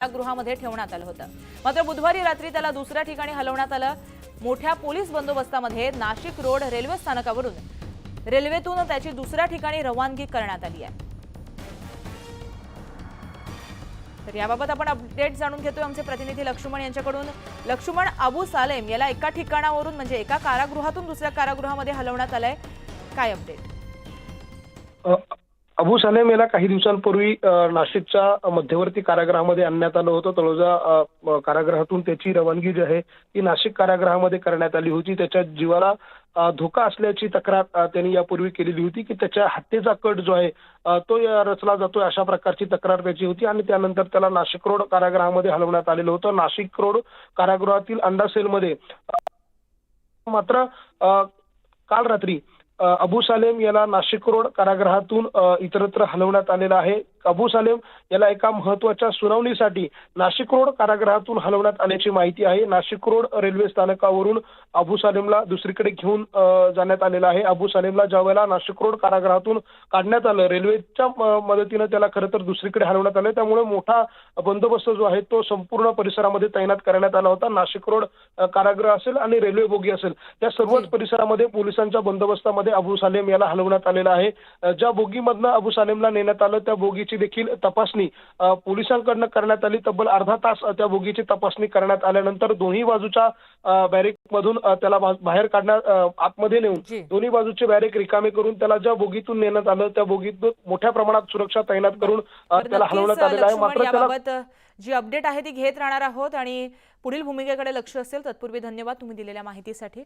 गृहामध्ये ठेवण्यात आलं होतं। मात्र बुधवारी रात्री त्याला दुसऱ्या ठिकाणी हलवण्यात आलं। मोठ्या पोलीस बंदोबस्तामध्ये नाशिक रोड रेल्वे स्थानकावरून रेल्वेतून त्याची दुसऱ्या ठिकाणी रवानगी करण्यात आली आहे। तर याबाबत आपण अपडेट जाणून घेतोय आमचे प्रतिनिधी लक्ष्मण यांच्याकडून। लक्ष्मण, अबू सालेम याला एका ठिकाणावरून म्हणजे एका कारागृहातून दुसऱ्या कारागृहामध्ये हलवण्यात आलंय, काय अपडेट? अबू सालेम याला काही दिवसांपूर्वी नाशिकच्या मध्यवर्ती कारागृहामध्ये आणण्यात आलं होतं। तळोजा कारागृहातून त्याची रवानगी जी आहे ती नाशिक कारागृहामध्ये करण्यात आली होती। त्याच्या जीवाला धोका असल्याची तक्रार त्यांनी यापूर्वी केलेली होती की त्याच्या हत्येचा कट जो आहे तो रचला जातोय, अशा प्रकारची तक्रार त्याची होती आणि त्यानंतर त्याला नाशिक रोड कारागृहामध्ये हलवण्यात आलेलं होतं। नाशिक रोड कारागृहातील अंडा सेलमध्ये मात्र काल रात्री अबू सालेम याला नाशिक रोड कारागृहातून इतरत्र हलवण्यात आलेला आहे। अबू सालेम याला एका महत्त्वाच्या सुनावणीसाठी नाशिक रोड कारागृहातून हलवण्यात आल्याची माहिती आहे। नाशिक रोड रेल्वे स्थानकावरून अबू सालेमला दुसरीकडे घेऊन जाण्यात आलेलं आहे। अबू सालेमला ज्यावेळेला नाशिक रोड कारागृहातून काढण्यात आलं, रेल्वेच्या मदतीने त्याला खरं तर दुसरीकडे हलवण्यात आलं। त्यामुळे मोठा बंदोबस्त जो आहे तो संपूर्ण परिसरामध्ये तैनात करण्यात आला होता। नाशिक रोड कारागृह असेल आणि रेल्वे बोगी असेल त्या सर्वच परिसरामध्ये पोलिसांच्या बंदोबस्तामध्ये अबू सालेम याला हलवण्यात आलेलं आहे। ज्या बोगीमधनं अबू सालेमला नेण्यात आलं त्या बोगीची देखील तपासणी पोलिसांकडून करण्यात आली। तब्बल अर्धा तास त्या बोगीची तपासणी करण्यात आल्यानंतर दोन्ही बाजूच्या बॅरेक मधून त्याला बाहेर काढण्यात आतमध्ये नेऊन दोन्ही बाजूचे बॅरेक रिकामे करून त्याला ज्या बोगीतून नेण्यात आलं त्या बोगीतून मोठ्या प्रमाणात सुरक्षा तैनात करून त्याला हलवण्यात आलेलं आहे। मात्र त्याला जी अपडेट आहे ती घेत राहणार आहोत आणि पुढील भूमिकेकडे लक्ष असेल। तत्पूर्वी धन्यवाद तुम्ही दिलेल्या माहितीसाठी।